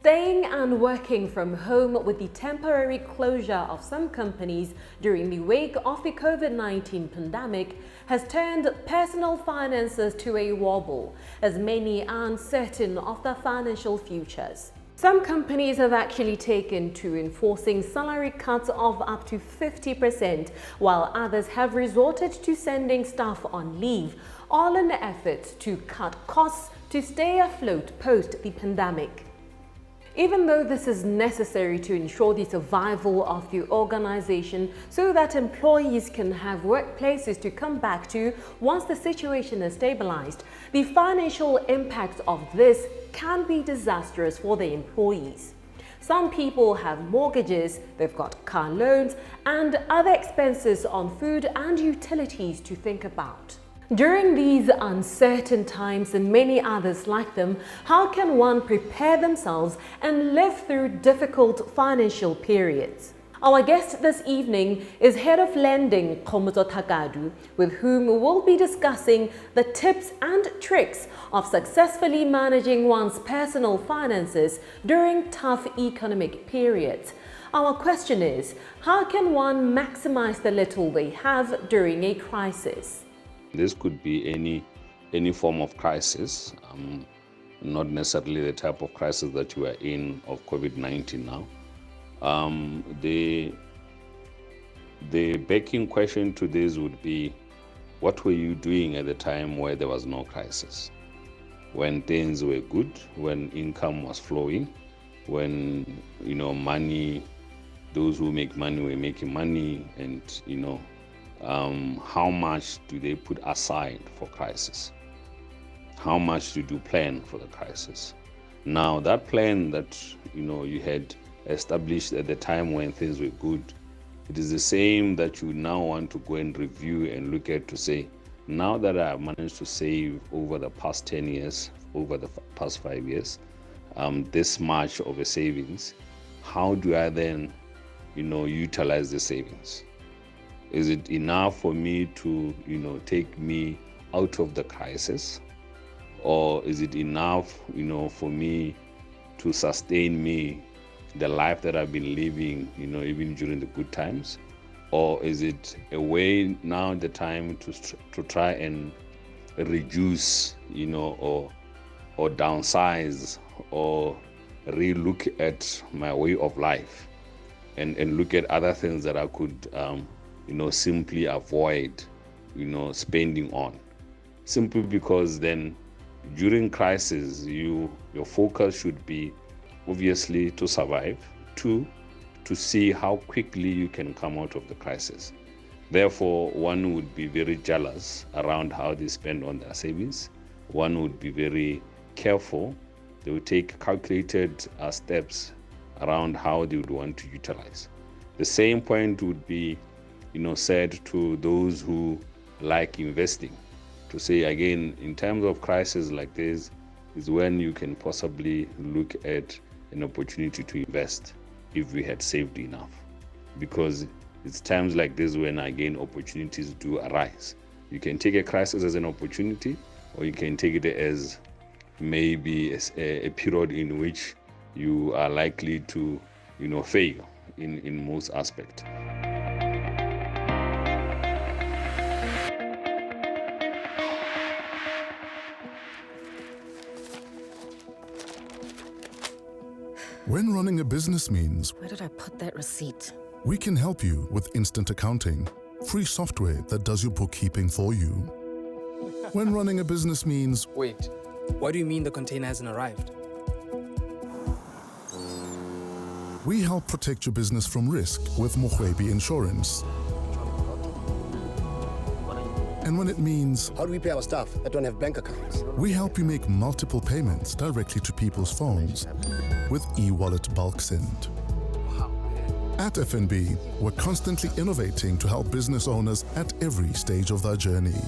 Staying and working from home with the temporary closure of some companies during the wake of the COVID-19 pandemic has turned personal finances to a wobble, as many are uncertain of their financial futures. Some companies have actually taken to enforcing salary cuts of up to 50%, while others have resorted to sending staff on leave, all in an effort to cut costs to stay afloat post the pandemic. Even though this is necessary to ensure the survival of the organization so that employees can have workplaces to come back to once the situation is stabilized, the financial impact of this can be disastrous for the employees. Some people have mortgages, they've got car loans, and other expenses on food and utilities to think about. During these uncertain times and many others like them, how can one prepare themselves and live through difficult financial periods? Our guest this evening is Head of Lending Kgomotso Thakadu, with whom we'll be discussing the tips and tricks of successfully managing one's personal finances during tough economic periods. Our question is, how can one maximize the little they have during a crisis? This could be any form of crisis, not necessarily the type of crisis that you are in of COVID-19 now. The begging question to this would be, what were you doing at the time where there was no crisis? When things were good, when income was flowing, when money, those who make money were making money, and how much do they put aside for crisis? How much do you plan for the crisis? Now, that plan that you had established at the time when things were good, it is the same that you now want to go and review and look at to say, now that I have managed to save over the past 10 years, over the past 5 years, this much of a savings, how do I then utilize the savings? Is it enough for me to, take me out of the crisis? Or is it enough, for me to sustain me the life that I've been living, even during the good times? Or is it a way now the time to try and reduce, or downsize, or re-look at my way of life and look at other things that I could simply avoid, spending on, simply because then during crisis, your focus should be obviously to survive, to see how quickly you can come out of the crisis. Therefore, one would be very jealous around how they spend on their savings. One would be very careful. They would take calculated steps around how they would want to utilize. The same point would be said to those who like investing, to say again, in terms of crisis like this is when you can possibly look at an opportunity to invest if we had saved enough, because it's times like this when again opportunities do arise. You can take a crisis as an opportunity, or you can take it as maybe a period in which you are likely to fail in most aspects. When running a business means, where did I put that receipt? We can help you with instant accounting, free software that does your bookkeeping for you. When running a business means, wait, what do you mean the container hasn't arrived? we help protect your business from risk with Mohwebi Insurance. And when it means, how do we pay our staff that don't have bank accounts? We help you make multiple payments directly to people's phones with e-wallet bulk send. At FNB, we're constantly innovating to help business owners at every stage of their journey.